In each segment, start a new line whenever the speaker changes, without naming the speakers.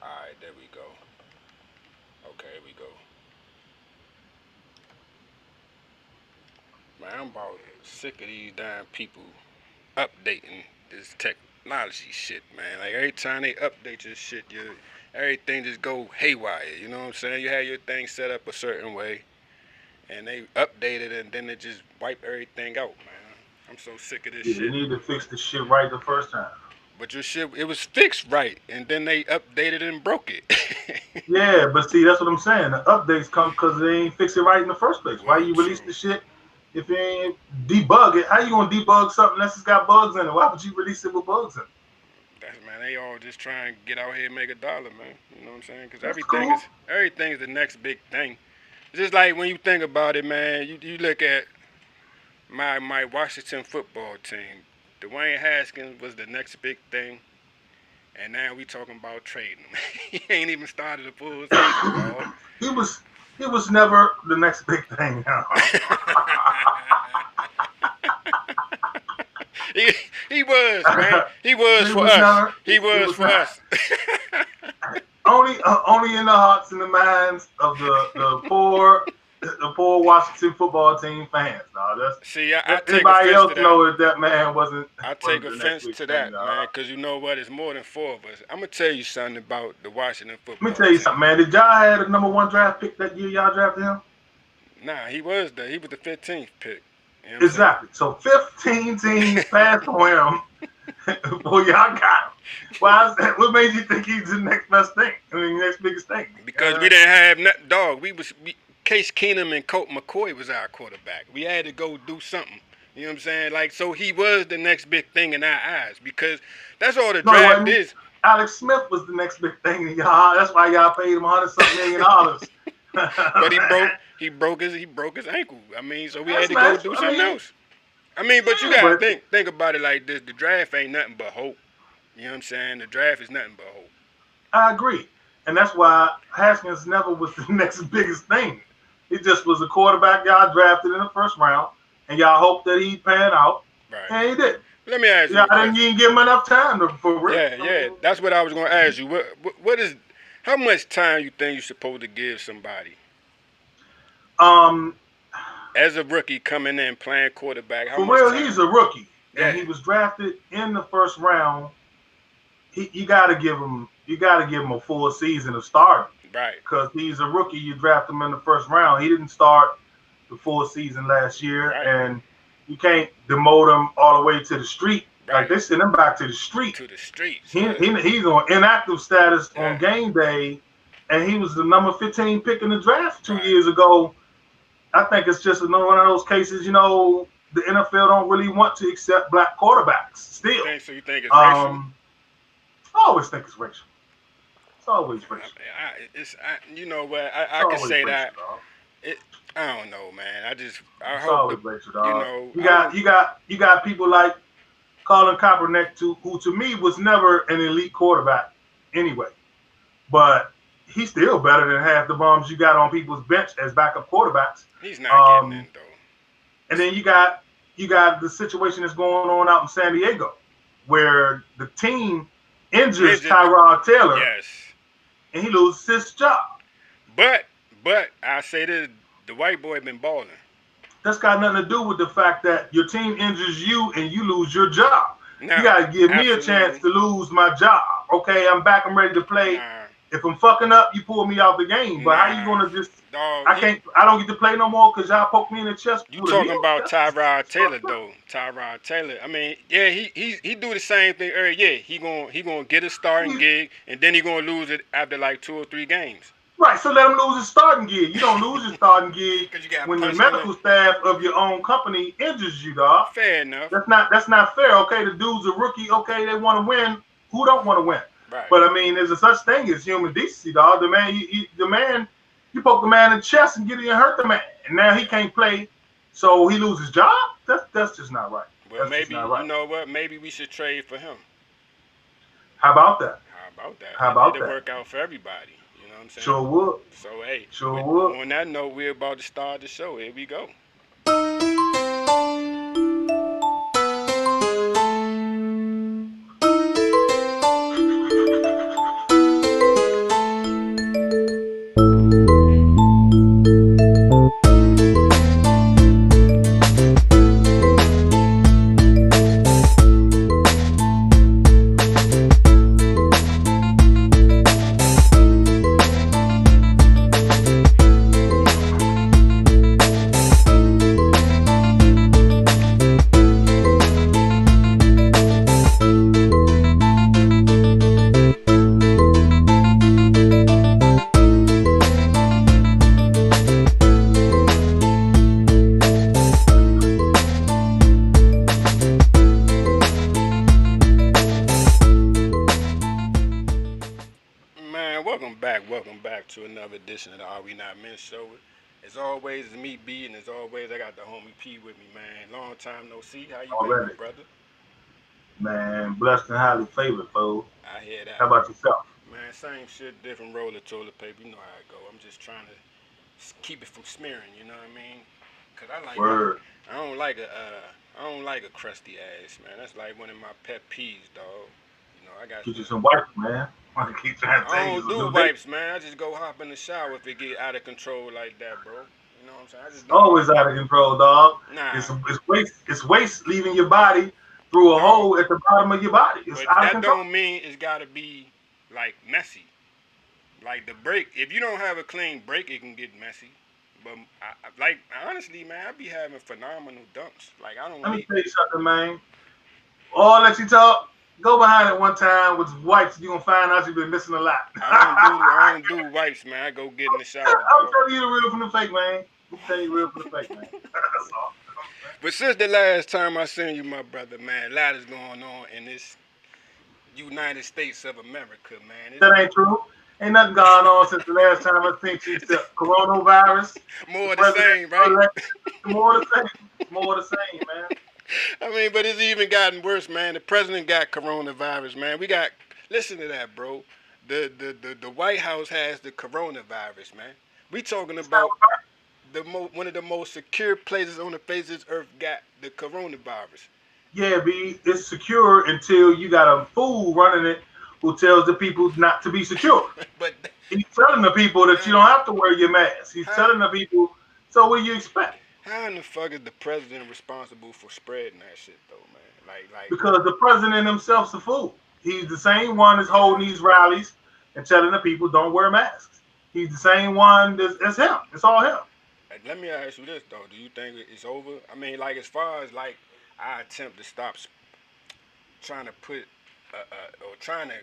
Alright, there we go. Okay, here we go. Man, I'm about sick of these damn people updating this technology shit, man. Like every time they update this shit, everything just go haywire. You know what I'm saying? You have your thing set up a certain way, and they update it, and then they just wipe everything out, man. I'm so sick of this
Yeah, they
shit.
need to fix the shit right the first time.
But your shit, it was fixed right, and then they updated and broke it.
Yeah, but see, that's what I'm saying. The updates come because they ain't fix it right in the first place. Why
Well,
you release
true.
the shit if you ain't debug it? How you gonna debug something that's just got bugs in it? Why would you release it with bugs in it?
That's man. They all just trying to get out here and make a dollar, man. You know what I'm saying? Because
That's cool.
everything is the next big thing. It's just like when you think about it, man. You look at my Washington football team. Dwayne Haskins was the next big thing, and now we talking about trading him. He ain't even started a full season, dog.
he was he was never the next big thing.
he, he was, man. He was
he
for
was
us.
never.
He
He
was
was
for
not.
us.
Only in the hearts and the minds of the poor Washington football team fans. Now
See, I
let
take
anybody
offense to
else
that.
know that man
I take
wasn't the next
offense
big
to
thing.
that, man, because you know what? It's more than four of us. I'm going to tell you something about the Washington
Let me
football
tell you something,
team.
man. Did y'all have the number one draft pick that year y'all drafted him?
Nah, he was the 15th pick. You know what I'm saying?
Exactly. So 15 teams passed on him before y'all got him. Why is that? What made you think he's the next best thing? I mean, next biggest thing?
Because we didn't have nothing, dog. Case Keenum and Colt McCoy was our quarterback. We had to go do something. You know what I'm saying? Like, so he was the next big thing in our eyes because that's all the
No, he
draft
wasn't.
is.
Alex Smith was the next big thing to y'all. That's why y'all paid him hundred something $1 million.
But he broke his ankle. I mean, so we had
That's
to go
nice.
do
I
something
mean,
else. I mean, but you
yeah,
gotta
but
think about it like this. The draft ain't nothing but hope. You know what I'm saying? The draft is nothing but hope.
I agree. And that's why Haskins never was the next biggest thing. He just was a quarterback y'all drafted in the first round, and y'all hoped that he'd pan out,
Right.
and he didn't.
Let me ask you
Y'all
a
didn't
question.
even give him enough time for real.
Yeah,
I
yeah.
mean,
That's what I was gonna ask you. What is how much time you think you're supposed to give somebody
um,
as a rookie coming in playing quarterback? How
for
much
real, he's
time?
a rookie, and
Yeah.
he was drafted in the first round. You got to give him a full season of starting
Right.
because he's a rookie. You draft him in the first round. He didn't start the full season last year,
Right.
and you can't demote him all the way to the street. Like
Right.
they send him back to the street.
To the streets.
He's on inactive status
Yeah.
on game day, and he was the number 15 pick in the draft two
Right.
years ago. I think it's just another one of those cases. The NFL don't really want to accept black quarterbacks
You
still.
think so? You think it's racial?
Um, I always think it's racial. It's always racial.
You know what?
It's
I could
always
say
racial,
that.
dog.
It. I don't know, man. I
It's
hope
always
the.
racial,
You
dog.
know.
You
I
got
don't.
you got you got people like Colin Kaepernick, who to me was never an elite quarterback anyway, but he's still better than half the bums you got on people's bench as backup quarterbacks.
He's not getting
Um,
in though.
and then you got the situation that's going on out in San Diego, where the team injures
Injured.
Tyrod Taylor
Yes.
and he loses his job.
But I say this: the white boy been balling.
That's got nothing to do with the fact that your team injures you and you lose your job. You
Now,
got to give me a chance
absolutely.
to lose my job. Okay, I'm back. I'm ready to play.
Nah.
If I'm fucking up, you pull me out the game. But how you
Nah.
gonna just?
Dog.
I can't. I don't get to play no more because y'all poke me in the chest
You
with a
talking
needle.
about Tyrod
That's
Taylor
fucked up.
though? Tyrod Taylor. I mean, yeah, he do the same thing every year. He gonna get a starting gig, and then he gonna lose it after like 2 or 3 games.
Right. So let him lose his starting gig. You don't lose your starting gig
Cause you got
when the
punched in the.
medical staff of your own company injures you, dog.
Fair enough.
That's not fair. Okay, the dude's a rookie. Okay, they want to win. Who don't want to win?
Right.
But I mean, there's a such thing as human decency, dog. You poke the man in the chest and get it and hurt the man, and now he
Yeah.
can't play, so he loses his job. That's just not right.
Well,
That's just
maybe
not
you
right.
know what? Maybe we should trade for him.
How about that?
How about that?
How about
It'll
that?
work out for everybody. You know what I'm saying?
Sure would.
So hey,
Sure would.
on that note, we're about to start the show. Here we go. Welcome back to another edition of the Are We Not Men show. As always, it's me B, and as always, I got the homie P with me, man. Long time no see. How you been, my
Already.
brother?
Man, blessed and highly favored, fool.
I hear
How
that,
about yourself?
man. Same shit, different roll of toilet paper. You know how it go. I'm just trying to keep it from smearing. You know what I mean? Cause I like my,
Word.
I don't like a crusty ass, man. That's like one of my pet peeves, dog. You know, I got
Get
the.
you some wipes, man. I keep trying to tell
I
you
don't
it's a
do
new day.
wipes, man. I just go hop in the shower if it get out of control like that, bro. You know what I'm saying? I
It's
just don't
always
like.
out of control, dog.
Nah,
It's waste leaving your body through a
no.
hole at the bottom of your body. It's
But
out of
that
control.
don't mean it's gotta be like messy. Like the brake, if you don't have a clean brake, it can get messy. But like honestly, man, I be having phenomenal dumps. Like I don't
Let me
need.
tell you something, man. All that you talk, go behind it one time with wipes. You're gonna find out you've been missing a lot.
I don't do wipes, man. I go get in the shower,
I'm
dog.
telling you the real from the fake, man. I'm telling you the real from the fake, man. That's all.
But since the last time I seen you, my brother, man, a lot is going on in this United States of America, man.
That ain't true. Ain't nothing gone on since the last time I seen you except coronavirus, the
More of the
president
same, right?
election. More of the same. More of the same, man.
I mean, but it's even gotten worse, man. The president got coronavirus, man. We got listen to that, bro. The White House has the coronavirus, man. We talking about one of the most secure places on the face of this earth got the coronavirus.
Yeah, B, it's secure until you got a fool running it who tells the people not to be secure.
But
He's telling the people that you
man,
don't have to wear your mask. He's
how
telling the people, so what do you expect?
how in the fuck is the president responsible for spreading that shit though, man? Like
Because the president himself's a fool. He's the same one that's holding these rallies and telling the people don't wear masks. He's the same one as him. It's all him.
let me ask you this though: do you think it's over? I mean, like as far as like I attempt to stop trying to put or trying to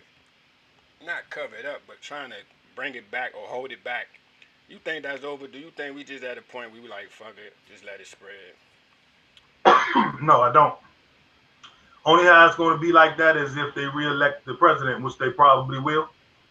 not cover it up, but trying to bring it back or hold it back. You think that's over? Do you think we just at a point we were like, fuck it, just let it spread?
No, I don't. Only how it's going to be like that is if they reelect the president, which they probably will.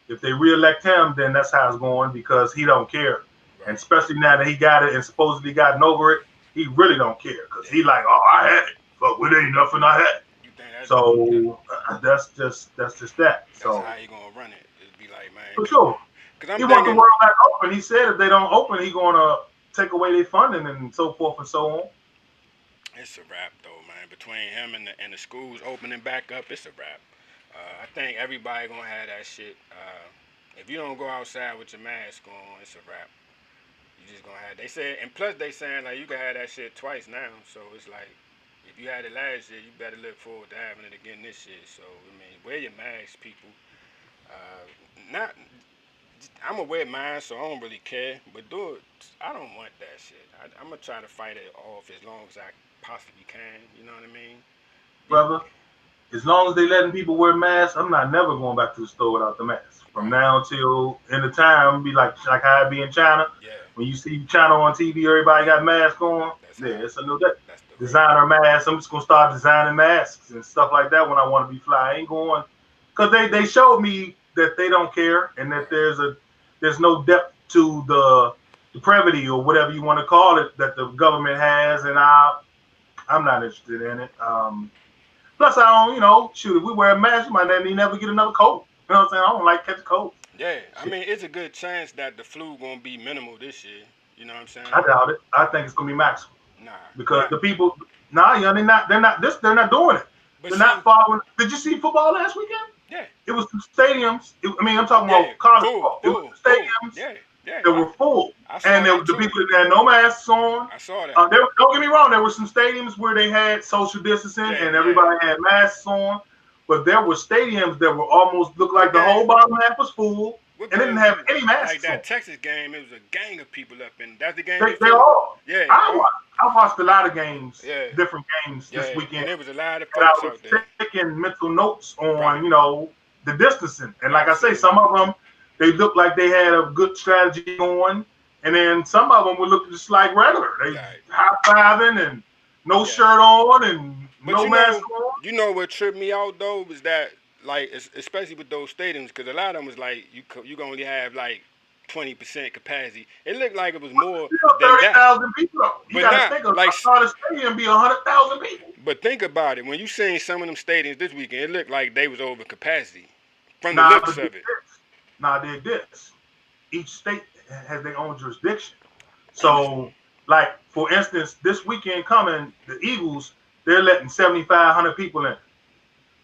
If they reelect him, then that's how it's going because he don't care. And
Right.
especially now that he got it and supposedly gotten over it, he really don't care because he
Yeah.
like, oh, I had it, but it ain't nothing I had.
You think
So that's just that.
that's
So
how he gonna run it? It'd be like, man,
for sure,
cause
he
I'm
wants the
thinking
world back open. He said if they don't open, he gonna take away their funding and so forth and so on.
it's a wrap though, man. Between him and the schools opening back up, it's a wrap. I think everybody gonna have that shit. If you don't go outside with your mask on, it's a wrap. You just gonna have. They said, and plus they saying like you can have that shit twice now. So it's like if you had it last year, you better look forward to having it again this year. So I mean, wear your mask, people. Not. I'm gonna wear mine, so I don't really care. But do it. I don't want that shit. I'm gonna try to fight it off as long as I possibly can. You know what I mean? Be,
Brother, as long as they letting people wear masks, I'm not never going back to the store without the mask. From
right.
now until end of time, be like how it be in China.
Yeah.
When you see China on TV, everybody got masks on.
That's
Yeah,
how.
it's a new day.
That's the real.
Designer masks. I'm just gonna start designing masks and stuff like that when I want to be fly. I ain't going because they showed me that they don't care and that
Right.
there's no depth to the depravity or whatever you want to call it that the government has, and I'm not interested in it. Plus, I don't, shoot, if we wear a mask, we might never get another cold. You know what I'm saying? I don't like catching colds.
Yeah. I
Shit,
mean, it's a good chance that the flu gonna be minimal this year. You know what I'm saying?
I doubt it. I think it's gonna be maximum
Nah.
because
Not.
the people, nah, yeah, they're not doing it.
But
They're not
see.
following. Did you see football last weekend?
Yeah.
It was some stadiums. I'm talking
Yeah.
about college
Full.
football. It was
Full.
some
Full.
stadiums
Yeah. Yeah.
that were full,
I
and
saw that
the
too.
people that had no masks on.
I saw that.
Don't get me wrong. There were some stadiums where they had social distancing
Yeah.
and
Yeah.
everybody had masks on, but there were stadiums that were almost looked
What
like the whole
game?
bottom half was full
What
and didn't
game was
have
it?
any
Like
masks on.
that Texas game, it was a gang of people up in. That's the game you
They
saw.
all.
Yeah.
I
Oh.
watched. I watched a lot of games,
Yeah.
different games this
Yeah.
weekend,
And there was a lot of
and I
folks
was
out there.
taking mental notes on
Right.
the distancing. And like I say, some
Absolutely.
of them they looked like they had a good strategy going, and then some of them would look just like regular. They
Right.
high fiving and no
Yeah.
shirt on and
But
no mask on.
you know what tripped me out though was that like especially with those stadiums, because a lot of them was like you can only have like 20% capacity. It looked like it was more
Still
than that,
30,000 people though. You
but
got to
not
think of
like.
a Carter Stadium be 100,000 people.
But think about it. When you seen some of them stadiums this weekend, it looked like they was over capacity from the
Nah,
looks
but dig
of it.
this. Nah, dig this. Each state has their own jurisdiction.
I'm just
So, like for instance, this weekend coming, the Eagles they're letting 7,500 people in.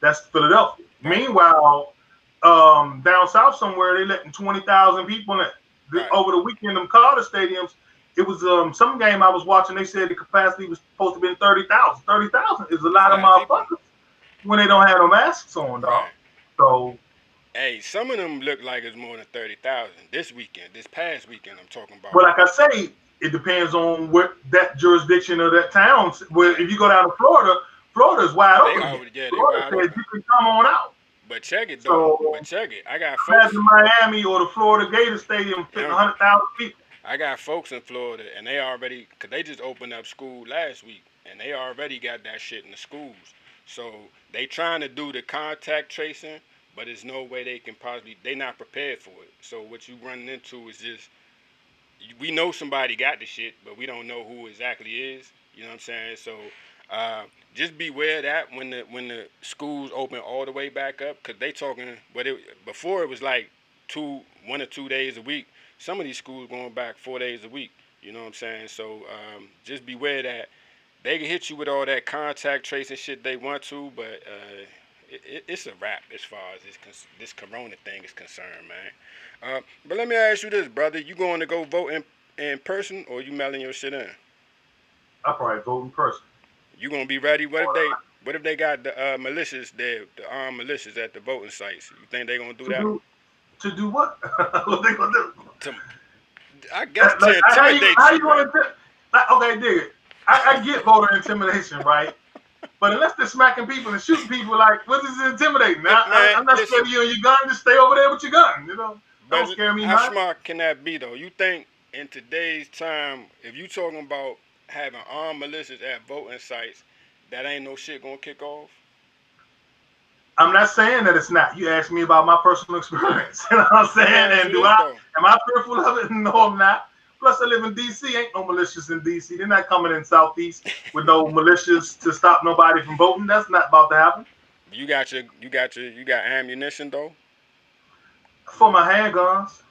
That's Philadelphia.
right,
Meanwhile, down south somewhere they're letting 20,000 people in.
right,
Over the weekend, them Carter stadiums, it was some game I was watching. They said the capacity was supposed to be 30,000. 30,000 is a
it's a
lot of
lot of people.
motherfuckers when they don't have no masks on, dog.
Right.
So,
Hey, some of them look like it's more than 30,000 this weekend. This past weekend, I'm talking about.
but like I say, it depends on what that jurisdiction of that town. Where
Yeah,
if you go down to Florida, Florida's wide
they
open again.
already yeah they
Florida
wide
says
open.
you can come on out.
But check it though. But
So
check it. I got folks.
imagine Miami or the Florida Gator Stadium fitting
Yeah,
100,000 people.
I got folks in Florida, and they already, cause they just opened up school last week, and they already got that shit in the schools. So they trying to do the contact tracing, but there's no way they can possibly. They not prepared for it. So what you running into is just we know somebody got the shit, but we don't know who exactly is. You know what I'm saying? So uh, just beware of that when the schools open all the way back up, cause they talking. But before it was like 1 or 2 days a week. Some of these schools going back 4 days a week. You know what I'm saying? So just beware that they can hit you with all that contact tracing shit they want to, but it's a wrap as far as this corona thing is concerned, man. But let me ask you this, brother: you going to go vote in person, or you mailing your shit in?
I probably vote in person.
You gonna be ready? What if they got the militias there, the armed militias at the voting sites? You think they gonna do
To
that?
do what? What they gonna do?
To, I guess to
Like,
intimidate
how
you,
you
right?
want to? Like, okay, dig it. I get voter intimidation, right? But unless they're smacking people and shooting people, like what is intimidating?
But man,
I'm not scared
listen.
of you and your gun. Just stay over there with your gun. You know, don't
But
scare me,
how
man.
smart can that be, though? You think in today's time, if you talking about having armed militias at voting sites, that ain't no shit gonna kick off?
I'm not saying that it's not. You asked me about my personal experience. You know what I'm
Let me
saying?
ask
And
you this though.
am I fearful of it? No, I'm not. Plus, I live in D.C. Ain't no militias in D.C. They're not coming in Southeast with no militias to stop nobody from voting. That's not about to happen.
You got ammunition though.
For my handguns.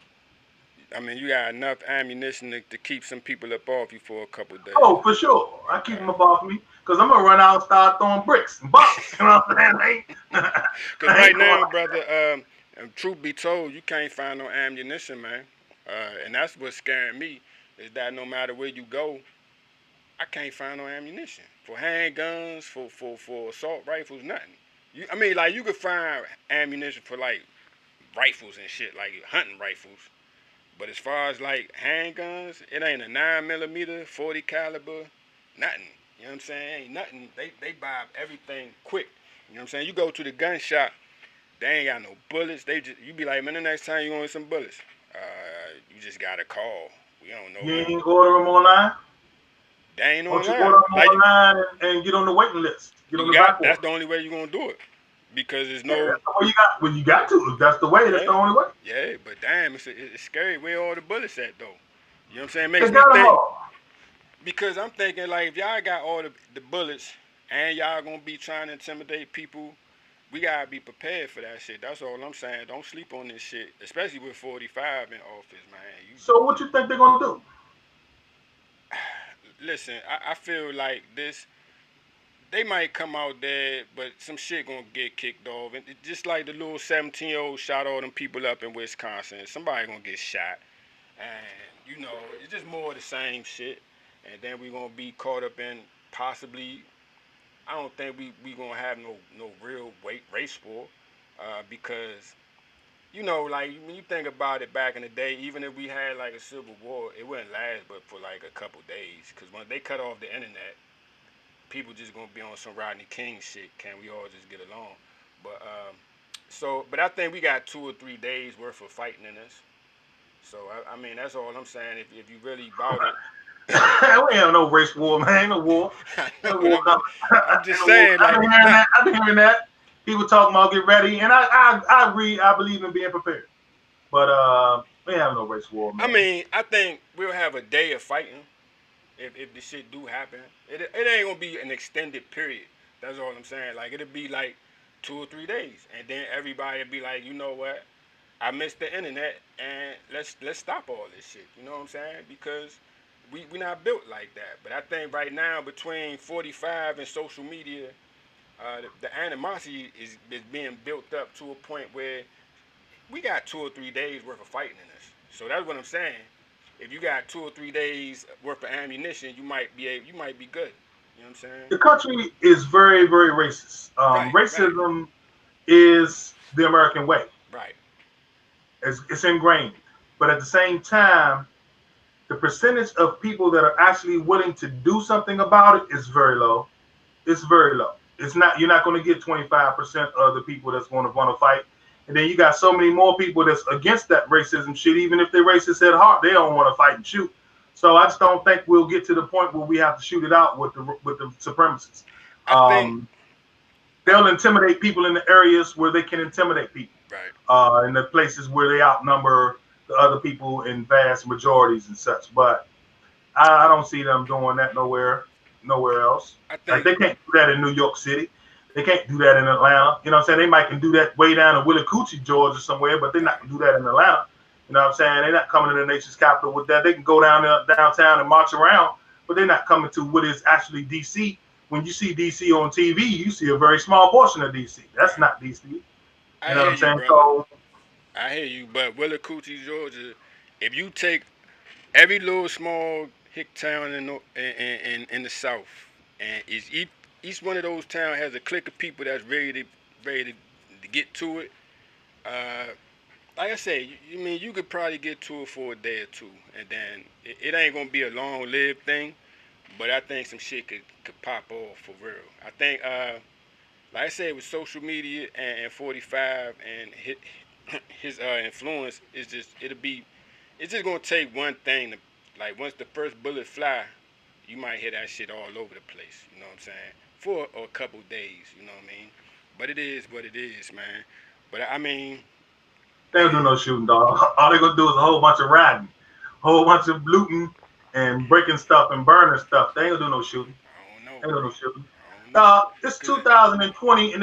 I mean, you got enough ammunition to keep some people up off you for a couple days.
Oh, for sure. I keep
Okay.
them above me because I'm gonna run out and start throwing bricks and bottles. You know what I'm saying?
Cause
I
right
ain't going.
now, brother, truth be told, you can't find no ammunition, man. And that's what's scaring me is that no matter where you go, I can't find no ammunition for handguns, for assault rifles, nothing. I mean, like you could find ammunition for like rifles and shit, like hunting rifles. But as far as like handguns, it ain't a 9 millimeter, 40 caliber, nothing. You know what I'm saying? Ain't nothing. They buy everything quick. You know what I'm saying? You go to the gun shop, they ain't got no bullets. They just you be like, man, the next time you want some bullets, you just got to call. We don't know
You
when.
ain't order them online.
They ain't
Why don't you
online.
order them
Like
online and get on the waiting list? Get on
you
the back
got that's
order.
the only way you're gonna do it because there's
Yeah,
no
that's the way you got. Well, you got to. If that's the way, that's
yeah
the only way.
yeah. But damn, it's scary where all the bullets at though. You know what I'm saying? It
They
makes me
got them
think
all.
because I'm thinking like if y'all got all the bullets and y'all gonna be trying to intimidate people, we gotta be prepared for that shit. That's all I'm saying. Don't sleep on this shit, especially with 45 in office, man.
So what you think they're gonna do?
Listen, I feel like this. They might come out there, but some shit gonna get kicked off. And just like the little 17-year-old shot all them people up in Wisconsin, somebody gonna get shot. And you know, it's just more of the same shit. And then we gonna be caught up in possibly. I don't think we gonna have no real race war, because you know, like when you think about it back in the day, even if we had like a civil war, it wouldn't last but for like a couple days. Cause when they cut off the internet, people just gonna be on some Rodney King shit. Can we all just get along? But but I think we got 2 or 3 days worth of fighting in this. So I mean, that's all I'm saying. If you really about it,
We ain't have no race war, man. Ain't no war.
I
Ain't
know,
no
but
war coming.
I'm
Ain't
just
no war.
saying,
I've
like,
been hearing
not
that. I've been hearing that. he was talking about get ready, and I agree. I believe in being prepared, but we have no race war,
I
man.
mean, I think we'll have a day of fighting if the shit do happen. It ain't gonna be an extended period. That's all I'm saying. Like it'll be like 2 or 3 days, and then everybody will be like, you know what? I missed the internet, and let's stop all this shit. You know what I'm saying? Because we not built like that. But I think right now between 45 and social media, the animosity is being built up to a point where we got 2 or 3 days worth of fighting in us. So that's what I'm saying. If you got 2 or 3 days worth of ammunition, you might be good. You know what I'm saying?
The country is very, very racist.
Right, right,
Racism is the American way.
right.
It's ingrained. But at the same time, the percentage of people that are actually willing to do something about it is very low. It's very low. It's not. You're not going to get 25% of the people that's going to want to fight, and then you got so many more people that's against that racism shit. Even if they're racist at heart, they don't want to fight and shoot. So I just don't think we'll get to the point where we have to shoot it out with the supremacists.
I think
Um, they'll intimidate people in the areas where they can intimidate people.
right.
In the places where they outnumber the other people in vast majorities and such. But I don't see them doing that nowhere else.
I
Like
think
they can't do that in New York City. They can't do that in Atlanta. You know what I'm saying? They might can do that way down in Willacoochee, Georgia, somewhere, but they're not gonna do that in Atlanta. You know what I'm saying? They're not coming to the nation's capital with that. They can go down there downtown and march around, but they're not coming to what is actually DC. When you see DC on TV, you see a very small portion of DC. That's
right.
not DC. You
I
know what
hear
I'm
you,
saying?
brother.
So
I hear you. But Willacoochee, Georgia, if you take every little small hick town in the south, and each one of those towns has a clique of people that's ready to get to it. Uh, like I said, you mean you could probably get to it for a day or two, and then it ain't gonna be a long lived thing. But I think some shit could pop off for real. I think, like I said, with social media and 45 and his influence is just it's just gonna take one thing to, like, once the first bullet fly, you might hear that shit all over the place. You know what I'm saying? For a couple days. You know what I mean? But it is what it is, man. But I mean,
they don't do no shooting, dog. All they gonna do is a whole bunch of riding, a whole bunch of looting and breaking stuff and burning stuff. They ain't gonna do no shooting.
I don't know,
They ain't
bro.
gonna do no shooting.
I don't know.
It's
Cause
2020 and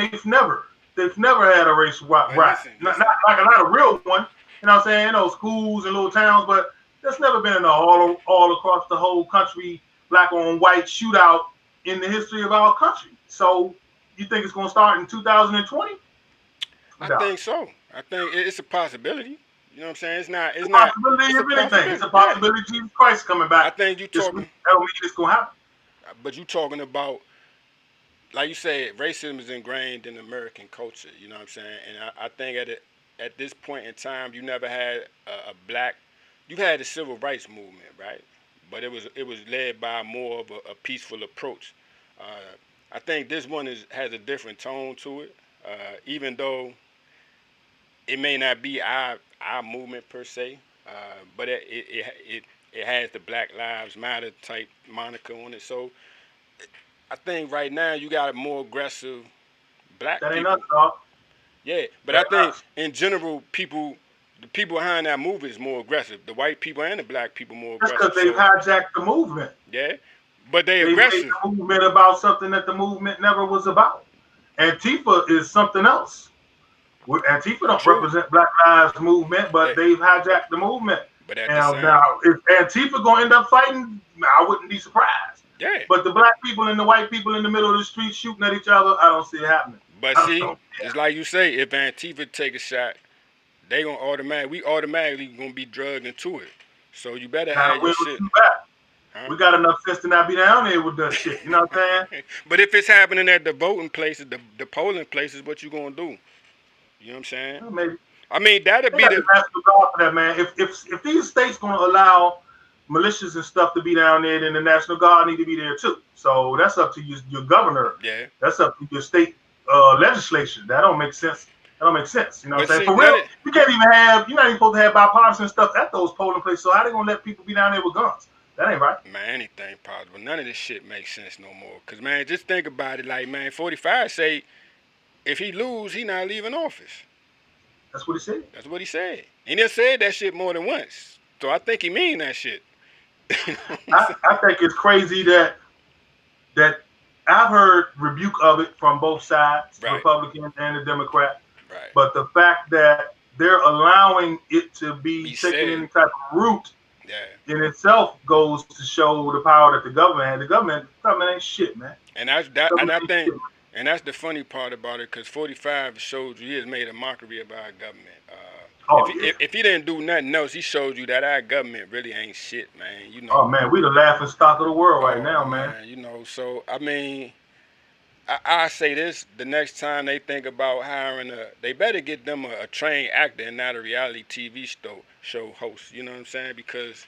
they've never had a race
but
riot.
listen,
Not,
listen.
not like a lot of real one. You know what I'm saying? You know, schools and little towns, but there's never been all across the whole country black on white shootout in the history of our country. So you think it's gonna start in 2020?
I
No.
think so. I think it's a possibility. You know what I'm saying? It's not.
It's
It's
a
not.
possibility
It's a
of anything. It's
possibility.
a
Yeah.
possibility Jesus Christ coming
I
back
think you
this week.
talking,
That don't mean it's gonna happen.
but you talking about, like you said, racism is ingrained in American culture. You know what I'm saying? And I think at this point in time, you never had a black. You had the civil rights movement, right? But it was led by more of a peaceful approach. Uh, I think this one has a different tone to it. Even though it may not be our movement per se, but it has the Black Lives Matter type moniker on it. So I think right now you got more aggressive black
That ain't us,
people.
dog.
Yeah, but
That
I
ain't
think
us.
in general, the people behind that movement is more aggressive. The white people and the black people more
That's
aggressive.
because they've
So
hijacked the movement.
yeah, but they
They've made
aggressive.
the movement about something that the movement never was about. Antifa is something else. Antifa don't
True.
represent Black Lives Movement, but
Yeah,
they've hijacked the movement.
but at the
And
same,
now, if Antifa gonna end up fighting, I wouldn't be surprised.
yeah.
But the black people and the white people in the middle of the street shooting at each other, I don't see it happening.
But
I
see,
don't see it.
it's like you say, if Antifa take a shot, they gonna we automatically gonna be drugged into it. So you better
Now
have
we
your
will
shit,
shoot back.
huh?
We got enough sense to not be down there with that shit. You know what I'm saying?
But if it's happening at the voting places, the polling places, what you gonna do? You know what I'm saying?
Well, maybe
I mean, that'll
they
be
got the
the
national guard for that, man. If these states gonna allow militias and stuff to be down there, then the national guard need to be there too. So that's up to your governor.
yeah.
That's up to your state legislation. That don't make sense. That don't make sense. You know what
But
I'm saying?
see,
For real,
none of
you're not even supposed to have bipartisan stuff at those polling places. So how they gonna let people be down there with guns? That ain't right.
man, anything possible. None of this shit makes sense no more. Cause man, just think about it. Like man, 45 say if he lose, he not leaving office.
That's what he said.
That's what he said. And he said that shit more than once. So I think he mean that shit. You know what I'm saying?
I think it's crazy that I've heard rebuke of it from both sides,
Right,
Republican and the Democrat.
right.
But the fact that they're allowing it to
Be
be taking
said.
any type of root
Yeah.
in itself goes to show the power that the government had. The government ain't shit, man.
And that's that.
The
And
government
I
ain't
think,
shit.
and that's the funny part about it, because 45 showed you he has made a mockery of our government.
Oh yeah.
If he didn't do nothing else, he showed you that our government really ain't shit, man. You
Oh
know.
man, we the laughing stock of the world right
Oh
now, man.
man, you know. So I mean, I say this: the next time they think about hiring they better get them a trained actor and not a reality TV show host. You know what I'm saying? Because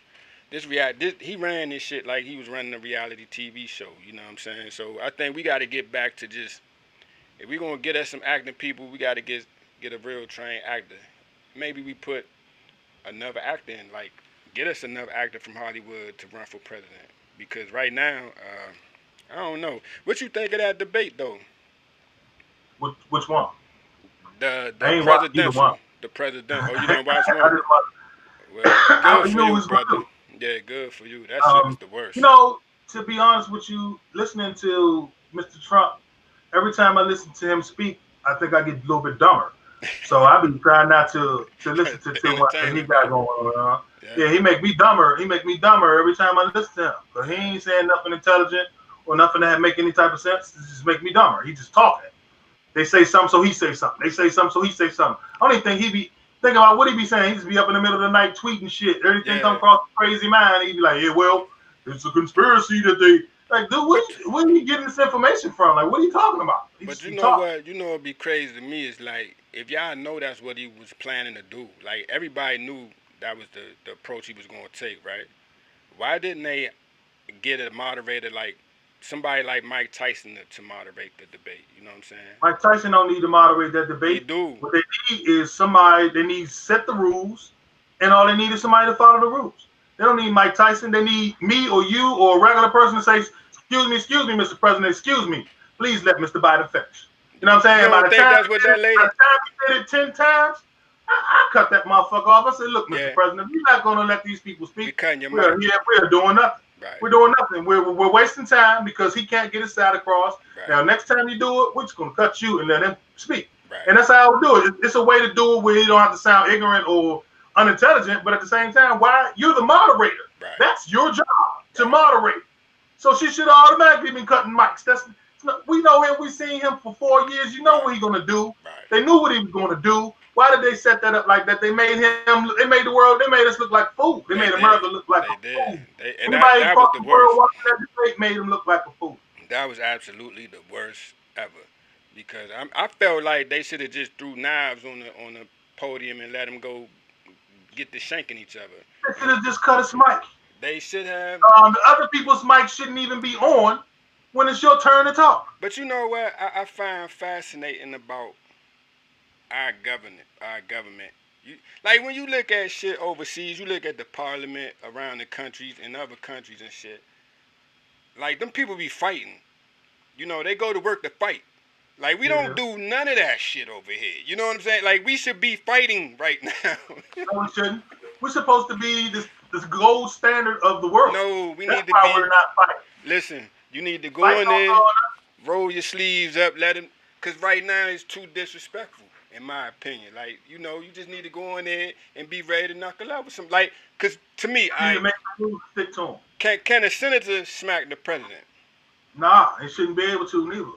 he ran this shit like he was running a reality TV show. You know what I'm saying? So I think we got to get back to just, if we gonna get us some acting people, we got to get a real trained actor. Maybe we put another actor in, like get us another actor from Hollywood to run for president. Because right now, I don't know. What you think of that debate though?
Which one? I
The
ain't watched either
presidential,
one.
the president. Oh, you didn't watch
I
one?
didn't watch.
Well, good
I
for
knew it
you,
was gonna
brother.
do.
Yeah, good for you. That shit was the
You
worst.
know, to be honest with you, listening to Mr. Trump, every time I listen to him speak, I think I get a little bit dumber. So I've been trying not to listen to
The
too much that he
entertainment
got
value.
going on.
Yeah,
Yeah, he make me dumber. He make me dumber every time I listen to him. But he
yeah.
ain't saying nothing intelligent or nothing that make any type of sense. It just make me dumber. He just talking. They say something, so he say something. They say something, so he say something. I don't even think he be thinking about what he be saying. He just be up in the middle of the night tweeting shit. Everything come
Yeah,
across his crazy mind. He be like, yeah, well, it's a conspiracy that they like. Dude,
but
where are you getting this information from? Like, what are you talking about? He
but
just
you
be
know
talking.
what? You know what'd be crazy to me is like if y'all know that's what he was planning to do. Like everybody knew that was the approach he was gonna take, right? Why didn't they get a moderator like somebody like Mike Tyson to moderate the debate? You know what I'm saying?
Mike Tyson don't need to moderate that
He
debate.
do.
What they need is somebody. They need to set the rules, and all they need is somebody to follow the rules. They don't need Mike Tyson. They need me or you or a regular person to say, excuse me, Mr. President, excuse me. Please let Mr. Biden finish." You know what I'm
You
saying?
don't think that's what that
By
lady?
the time he did it 10 times, I cut that motherfucker off. I said, "Look, Mr.
Yeah,
President, we're not going to let these people
we
speak.
cutting your
We're
mic.
here. We're doing nothing.
Right,
We're doing nothing. We're wasting time because he can't get his side across.
right,
Now, next time you do it, we're just going to cut you and let him speak."
right,
And that's how I do it. It's a way to do it where you don't have to sound ignorant or unintelligent, but at the same time, why you're the moderator.
right,
That's your job to
right.
moderate. So she should have automatically been cutting mics. We know him. We've seen him for 4 years. You know
Right,
what he's gonna do.
right.
They knew what he was gonna do. Why did they set that up like that? They made him. They made the world. They made us look like fools. They
They
made
did.
America look like
They
a
did.
fool.
And
Anybody
that was
across
the
the world
worst.
watching that debate made him look like a fool.
That was absolutely the worst ever. Because I felt like they should have just threw knives on the podium and let them go get to shanking each other.
They should
And
have just cut his mic.
they should have.
The other people's mic shouldn't even be on when it's your turn to talk.
But you know what I find fascinating about our government. Like when you look at shit overseas, you look at the parliament around the countries and other countries and shit. Like them people be fighting. You know, they go to work to fight. Like we don't
Yeah,
do none of that shit over here. You know what I'm saying? Like we should be fighting right now.
no, we shouldn't. We're supposed to be this gold standard of the world.
No, we
That's
need to
why
be.
we're not fighting.
Listen, you need to go
Fighting
in
on
there,
all
roll your sleeves up, let him. Cause right now it's too disrespectful, in my opinion. Like you just need to go in there and be ready to knuckle up with some. Like, cause to me,
you need to
I
make the rules stick to them.
can a senator smack the president?
Nah, they shouldn't be able to neither.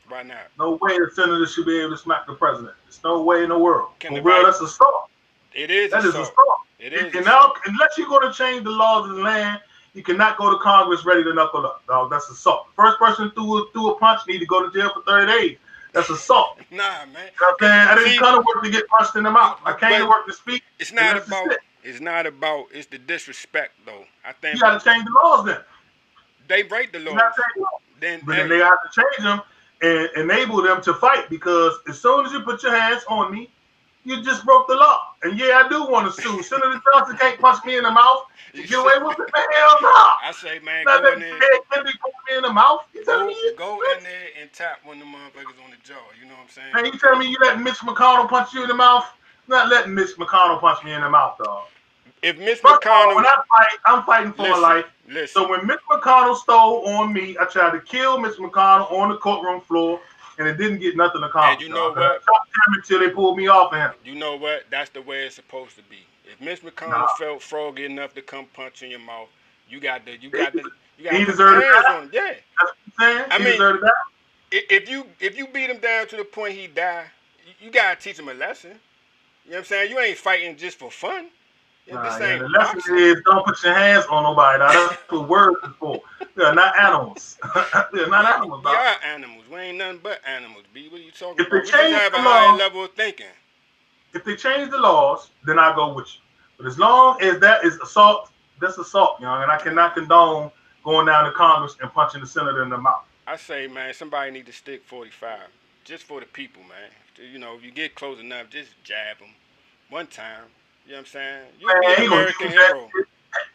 Why not?
No way the senator should be able to smack the president. There's no way in the world.
Can
For
the
real,
vice?
that's assault.
It is
That is
assault.
assault.
It is
And now,
assault.
unless you're going to change the laws of the land, you cannot go to Congress ready to knuckle up. Dog, that's assault. The first person threw a punch need to go to jail for 30 days. That's assault.
Nah, man.
You know what I'm saying? I didn't
See,
come to work to get punched in the mouth. I came to
but
work to speak,
it's
and
not
that's just
about.
it.
It's not about. It's the disrespect, though. I
You
think
got to change the laws then.
they write the
You got
laws.
to change the laws.
Then,
But then they
hey,
have to change them and enable them to fight because as soon as you put your hands on me, You just broke the law. And yeah, I do want to sue. Senator Johnson can't punch me in the mouth
You
and get
say,
away with it. Man, hell no.
I say, man,
Not
go
that
in there,
Ted Kennedy punch me in the mouth. You telling me
go in there and tap one of the motherfuckers on the jaw. You know what I'm saying?
man, you telling me you letting Mitch McConnell punch you in the mouth? I'm not letting Mitch McConnell punch me in the mouth, dog.
If Miss
First of all,
McConnell,
when I fight, I'm fighting for my
listen,
life.
listen.
So when Mitch McConnell stole on me, I tried to kill Mitch McConnell on the courtroom floor, and it didn't get nothing
And you
accomplished,
know
dog. Because I
what?
shot him until they pulled me off of him.
You know what? That's the way it's supposed to be. If Miss
Nah,
McConnell felt froggy enough to come punch in your mouth, you got to
he
put your
deserved
hands
that.
on him. Yeah.
That's what I'm saying.
I
He
mean,
deserved that.
if you beat him down to the point he die, you gotta teach him a lesson. You know what I'm saying? You ain't fighting just for fun. You know,
Nah,
this
yeah.
ain't
The lesson
boxing.
is don't put your hands on nobody. Now, that's what words is for. They're not animals. They're not animals,
We
dog.
are animals. We ain't nothing but animals, B. What are you talking
If they
about? We just
change
have a
the
higher
law,
level of thinking.
if they change the laws, then I go with you. But as long as that is assault, that's assault, young, and I cannot condone going down to Congress and punching the senator in the mouth.
I say, man, somebody need to stick 45, just for the people, man. You know, if you get close enough, just jab them one time. You know what I'm saying? You'll be
Man,
an
he gonna
American
use that
hero.
shit.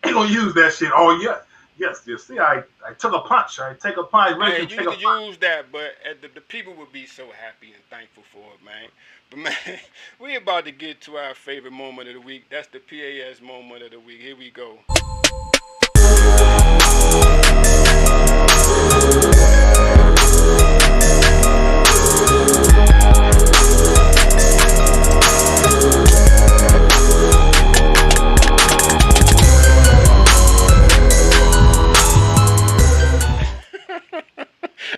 He gonna use that shit. Oh yeah, yes. You see, I took a punch. I take a punch. Really
Hey,
can
you
take a
could
punch.
use that, but the people would be so happy and thankful for it, man. But man, we about to get to our favorite moment of the week. That's the PAS moment of the week. Here we go.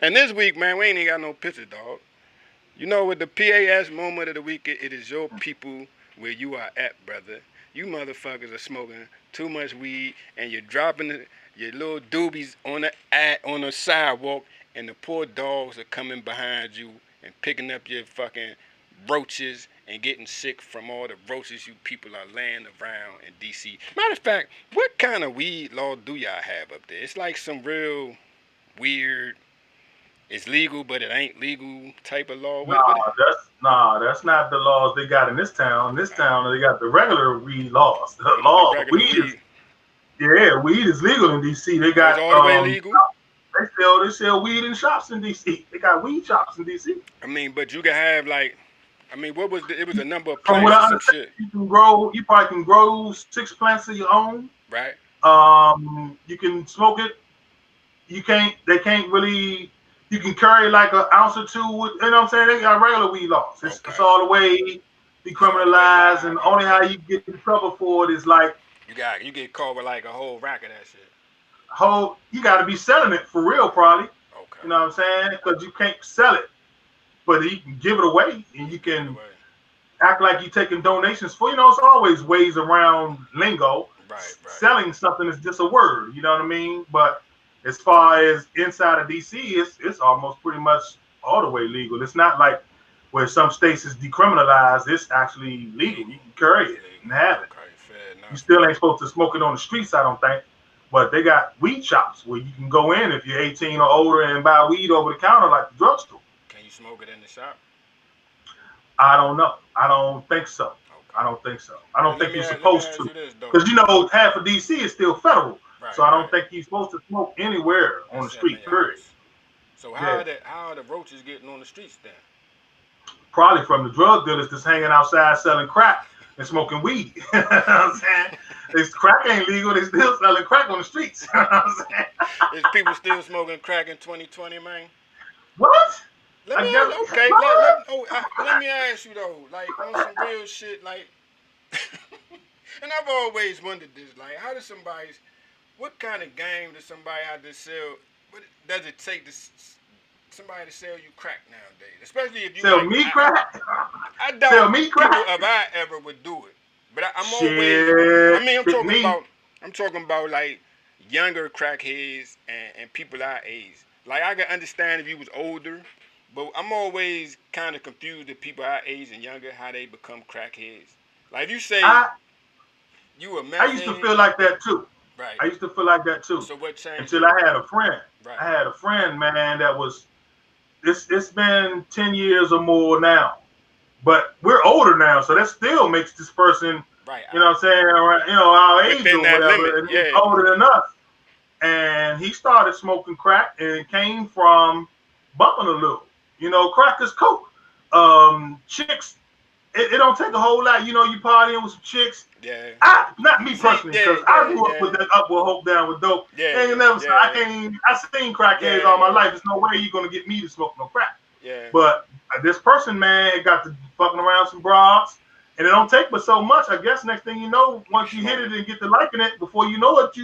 And this week, man, we ain't even got no picture, dog. You know what the PAS moment of the week it is your people where you are at, brother. You motherfuckers are smoking too much weed and you're dropping your little doobies on the sidewalk and the poor dogs are coming behind you and picking up your fucking roaches and getting sick from all the roaches you people are laying around in DC. Matter of fact, what kind of weed law do y'all have up there? It's like some real weird, it's legal but it ain't legal type of law. What
That's not the laws they got in this town. In this town, they got the regular weed laws. The
the
law,
regular
weed is
weed.
weed is legal in DC. They
Oh, it's
got
all the way legal.
they sell weed in shops in DC. They got weed shops in DC.
I mean, but you can have like, I mean, what was it was a number of
From what
plants or
I
some
understand,
shit,
you probably can grow 6 plants of your own.
right?
You can smoke it. They can't really, you can carry like an ounce or two with, you know what I'm saying? They got regular weed laws. It's
Okay,
all the way
it's all the way
decriminalized, and
live.
only how
Okay,
you get in trouble for it is like,
you get caught with like a whole rack of that shit.
you got to be selling it for real, probably.
Okay,
You know what I'm saying? Because you can't sell it, but you can give it away, and
you
you
give it
can
away.
act like you're taking donations for. It's always ways around lingo.
Right, right.
Selling something is just a word. You know what I mean? But as far as inside of DC, it's almost pretty much all the way legal. It's not like where some states is decriminalized. It's actually legal.
Legal.
You can carry
It's
it and
legal.
have it.
Okay, fair
You
enough.
still ain't supposed to smoke it on the streets, I don't think. But they got weed shops where you can go in if you're 18 or older and buy weed over the counter like the drugstore.
Can you smoke it in the shop?
I don't know. I don't think so. I
Okay.
don't think so. I don't
And
think you're
let me
supposed
ask
to.
you this though.
Because half of DC is still federal.
Right,
So I don't
right.
think you're supposed to smoke anywhere on the
Except in
street,
your
period.
house. So
Yeah.
how are the roaches getting on the streets then?
Probably from the drug dealers that's hanging outside selling crack and smoking weed. You know what I'm saying? This crack ain't legal, they still selling crack on the streets. You know what I'm saying?
Is people still smoking crack in 2020, man?
What?
Let
I
me
guess
okay. Let me ask you though, like on some real shit, like, and I've always wondered this, like, how does what kind of game does somebody have to sell? What does it take somebody to sell you crack nowadays? Especially if you
sell
like,
me crack?
I
Sell
doubt
me
people
crack?
of our era would do it, but I'm always, I
Shit.
mean,
Me.
I'm talking about like younger crackheads and people our age. Like I can understand if you was older, but I'm always kind of confused with people our age and younger how they become crackheads. Like if you say
I
you a
I
meth
used to
head,
feel like that too.
right?
I used to feel like that too.
So what changed
Until
your
I had a friend.
right?
I had a friend, man, that was it's been 10 years or more now. But we're older now, so that still makes this person,
Right.
you know what I'm saying, or, our age
Within
or
that
whatever,
limit.
and he's
Yeah.
older than us. And he started smoking crack, and it came from bumping a little. Crack is coke. Chicks, it don't take a whole lot. You partying with some chicks.
Yeah.
Not me
See,
personally,
yeah,
because I
yeah,
grew up with
yeah,
that up with hope, down with dope.
yeah,
Ain't never, I
yeah,
can't. I seen crackheads all my
yeah,
life. There's no way you're gonna get me to smoke no crack.
yeah.
But this person, man, it got to fucking around some broads, and it don't take but so much. I guess next thing you know, once you hit
Smoking.
it and get to liking it, before you know it,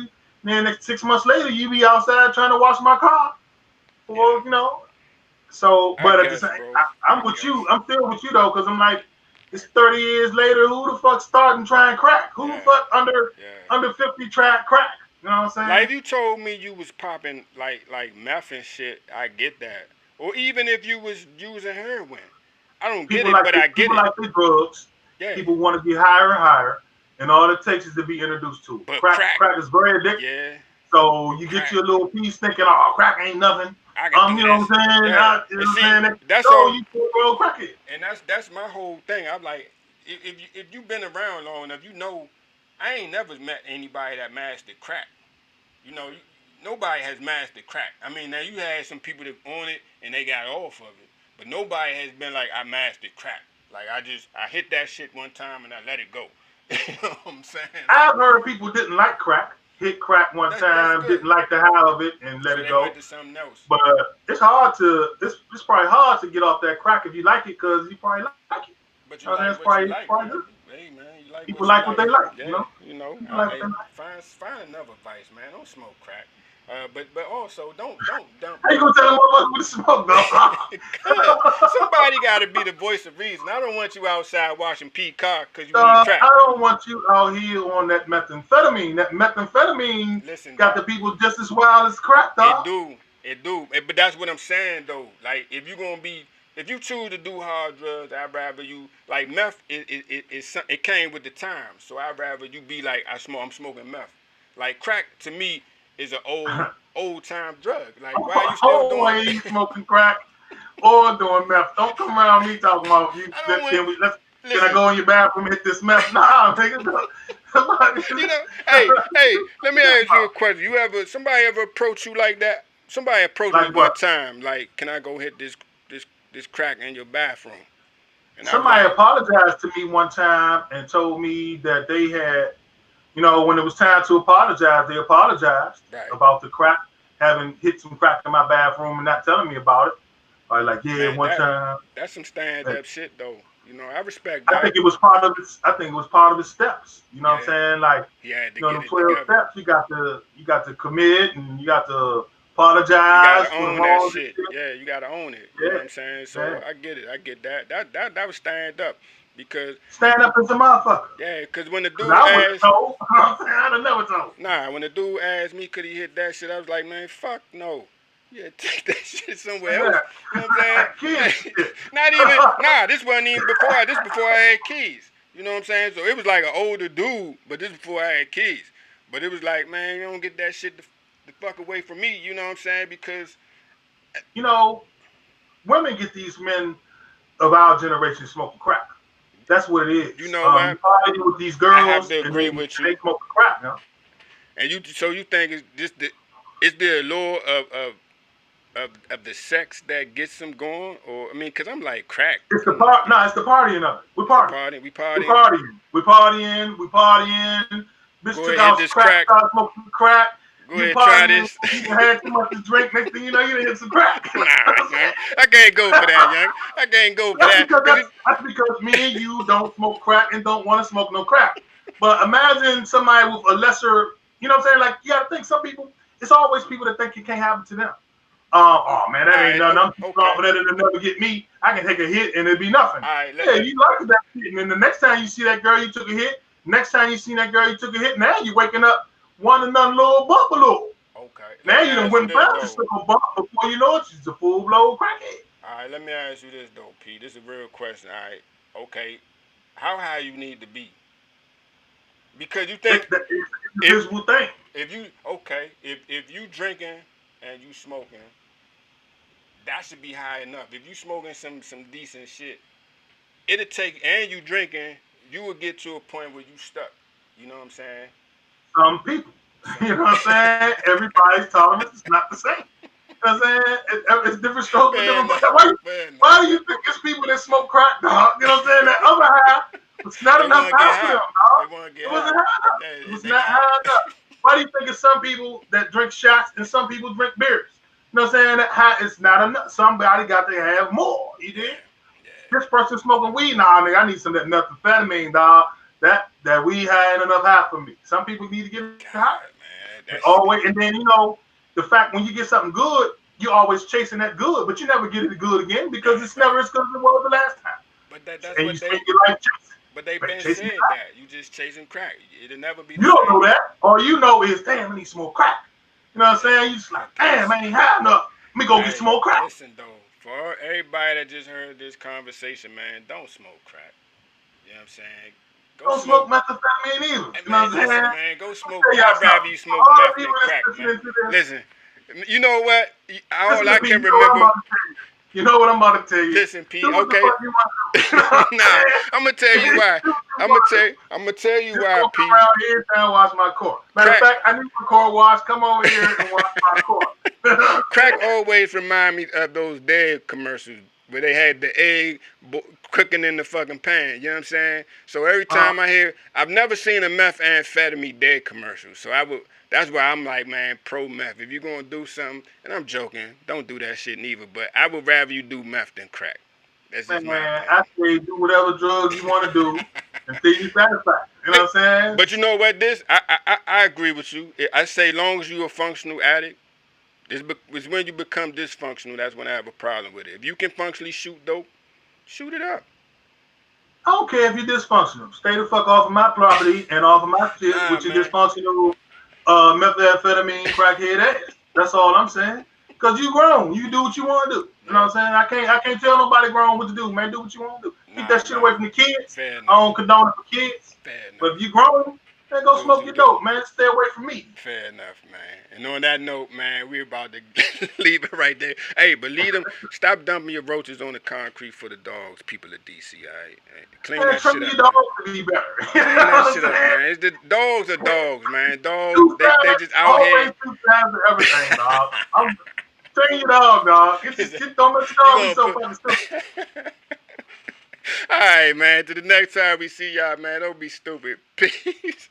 next 6 months later, you be outside trying to wash my car,
Yeah.
or So,
I
but at the
guess,
same,
bro.
I'm
I
with you.
guess.
I'm still with you though, because I'm like, it's 30 years later. Who the fuck starting trying crack? Who the
Yeah.
fuck under
Yeah.
under 50 tried crack? You know what
Like
I'm
if you told me you was popping like meth and shit, I get that. Or even if you was using heroin, I don't get it, but I get
People
it.
like the drugs.
Yeah.
People want to get higher and higher, and all it takes is to be introduced to it.
But
Crack,
crack,
crack is very addictive.
yeah.
So
But
you get
crack,
your little piece thinking, oh, crack ain't nothing.
I can do
You know
this.
what I'm saying?
Yeah.
You
And
know what
see,
I'm saying?
that's
So
all.
you feel real crackhead.
And that's my whole thing. I'm like, if you've been around long enough, you know, I ain't never met anybody that mastered crack. You know, nobody has mastered crack. I mean, now you had some people that on it and they got off of it, but nobody has been like, I mastered crack. Like I hit that shit one time and I let it go. You know what I'm saying? Like
I've heard people didn't like crack, hit crack one
that's
time,
good.
didn't like the high of it, and let
So
it
they went
go.
to something else.
But it's probably hard to get off that crack if you like it, because you probably like it.
But
You
you
know, that's
like what you
probably
like,
good.
man. Hey man, you like
People
what you
like what
like.
they like.
Yeah,
People like what
hey,
they like.
find another vice, man. Don't smoke crack. But also don't dump
How you
your
gonna tell them motherfuckers what to smoke
Cuz
though?
somebody got to be the voice of reason. I don't want you outside watching Peacock because you need crack.
I don't want you out here on that methamphetamine. That methamphetamine
Listen,
got the
dog,
people just as wild as crack,
it
dog.
do, it do. But that's what I'm saying though. Like if you choose to do hard drugs, I'd rather you like meth. It came with the time, so I'd rather you be like I'm smoking meth. Like crack to me is an old time drug. Like why are you still
Oh,
doing?
why you smoking crack or doing meth? Don't come around me talking about you.
I don't want.
Can I
Listen,
go in your bathroom and hit this meth? Nah, nigga.
you know, hey, let me ask you a question. Somebody ever approach you like that? Somebody approached me
Like
one
what?
time, like, can I go hit this crack in your bathroom? And I was
Somebody
like,
apologized to me one time and told me that they had, when it was time to apologize, they apologized
right,
about the crack, having hit some crack in my bathroom and not telling me about it. I was like, yeah,
man,
one time.
that's some stand
I
up shit though. You know, I respect that.
think it was part of his. I think it was part of his steps. You know what I'm
Yeah,
saying? Like,
he had to get
the
it
12
together.
steps. You got to commit, and you got to
You
apologize
gotta
for the
own that
wrongs and
shit.
shit.
Yeah, you gotta own it. You know
Yeah,
what I'm saying?
yeah.
So I get it. I get that. That was stand up because
Stand up as a motherfucker.
yeah, because when the
Cause
dude
I wouldn't have
asked,
told. You know what I'm saying? I'd have never told.
nah, when the dude asked me could he hit that shit, I was like, man, fuck no. Yeah, take that shit somewhere else.
Yeah.
You know what I'm
Kids
saying?
shit.
Not even nah, this wasn't even before I had keys. You know what I'm saying? So it was like an older dude, but this before I had keys. But it was like, man, you don't get that shit the fuck away from me, you know what I'm saying? Because
you know, women get these men of our generation smoking crack. That's what it
you
is.
know
You
what?
party with these
I have
girls,
to
and
agree
they
with
they
you.
smoking crack.
And you think it's just it's the allure of the sex that gets them going, or I mean, cause I'm like crack.
It's the
Come on,
part. No, it's the partying of it. We
it's the
party.
party. We
We
partying.
partying. We partying. We partying. Bitch
Go
took
ahead, hit
out some
this
crack,
crack.
started smoking crack.
Go
You
ahead, try
partying.
this.
You had too much to drink. Next thing you know, you done hit some crack.
Nah, young. I can't go for that, young. I can't go for
That's
that.
because
Cause it,
me and you don't smoke crack and don't want to smoke no crack. But imagine somebody with a lesser, you know what I'm saying? Like, you got to think some people, it's always people that think it can't happen to them. Oh man,
all
that ain't
right,
nothing. I'm too strong
okay.
for that. It'll never get me. I can take a hit and it'll be nothing.
All right,
Yeah, you like that shit. And then the next time you see that girl, you took a hit. Next time you see that girl, you took a hit. Now you waking up wanting another little bump a little.
okay. Let
Now
me
you done
ask you
went
this
back to
though.
took a bump before you know it. She's a full blown crackhead.
All right, let me ask you this though, P. This is a real question. All right, okay. How high you need to be? Because you think
It's a
if
visible thing.
if you okay if you drinking and you smoking, that should be high enough. If you smoking some decent shit, it'll take, and you drinking, you will get to a point where you stuck. You know what I'm saying?
Some people,
Some,
you know what I'm saying? Everybody's tolerance is not the same. You know what I'm saying? It's different strokes for
fair
different.
enough. Fair enough.
Why do you think it's people that smoke crack, dog? You know what I'm saying? That other half, it's not
They
enough
want to get
high for them,
high. They
dog.
want to
It
get high.
wasn't high enough. It was
They
not
got.
high enough. Why do you think it's some people that drink shots and some people drink beers? You know what I'm saying? That high, it's not enough. Somebody got to have more. You
Yeah.
did?
Yeah.
This person smoking weed, nah, nigga, I need some of that methamphetamine, dog. That weed had enough high for me. Some people need to get high.
God, man,
And
that's.
always, and then the fact when you get something good, you're always chasing that good, but you never get it good again because it's
Right.
never as good as it was the last time.
But that's
And
what
you
they.
spend your life
But they been
chasing
said
crack.
that you just chasing crack. It'll never be the
You don't
same.
know that. All you know is, damn, I need some more crack. You know what I'm
Yeah.
saying? You just like,
Okay.
damn, I ain't high enough. Let me go get some
Hey,
more crack.
listen though, for everybody that just heard this conversation, man, don't smoke crack. You know what I'm saying? Go
Don't smoke
smoke.
methamphetamine either. You know
Hey
what I'm
man,
saying?
listen,
Let
man, go
me
smoke.
tell y'all
I'd rather
something.
you
For
smoke
all
meth
the
than
people
crack,
that's
man.
listening to this,
Listen, you know what? All
listen
I
to me.
can
You know what I'm
remember.
about to tell you. You know what I'm about to tell you.
Listen, P.
Do what the
Okay.
fuck you want to do. You know what I'm
Nah,
saying?
I'm gonna tell you why.
Do what you want to do.
I'm gonna tell you
Just
why,
don't come
P.
around here and wash my car. Matter of
Crack.
fact, I need my car washed. Come over here and wash my car. You know what I'm
Crack
saying?
always remind me of those dead commercials where they had the egg cooking in the fucking pan. You know what I'm saying? So every time I hear, I've never seen a methamphetamine dead commercial. So that's why I'm like, man, pro meth. If you're gonna do something, and I'm joking, don't do that shit neither. But I would rather you do meth than crack. That's just my
Man,
opinion.
I say do whatever drugs you want to do until you satisfied. You know what I'm saying?
But you know what? I agree with you. I say, long as you're a functional addict, it's when you become dysfunctional. That's when I have a problem with it. If you can functionally shoot dope, shoot it up.
I don't care if you're dysfunctional. Stay the fuck off of my property and off of my shit
Nah,
with your
man.
dysfunctional methamphetamine crackhead ass. That's all I'm saying. Cause you grown. You do what you want to do. You know
Yeah.
what I'm saying? I can't tell nobody grown what to do, man. Do what you want to do. Keep
Nah,
that shit
man.
away from the kids.
Fair
I
enough.
don't condone it for kids.
Fair
But if
enough.
you grown, then go
Do what
smoke
you
your
do.
dope, man. Stay away from me.
Fair enough, man. And on that note, man, we're about to leave it right there. Hey, but leave them. Stop dumping your roaches on the concrete for the dogs, people of DC. All right, clean
Man,
that shit
train
up,
your
man.
dog to be better. You know
Clean that
what I'm
shit up,
saying?
man. It's the dogs are dogs, man. Dogs,
Two
they
times,
just out
always
here.
two times for everything, dog. I'm train your dog, dog. Don't let your
You
dog be
gonna
so
put?
fucking stupid.
All right, man. To the next time we see y'all, man. Don't be stupid. Peace.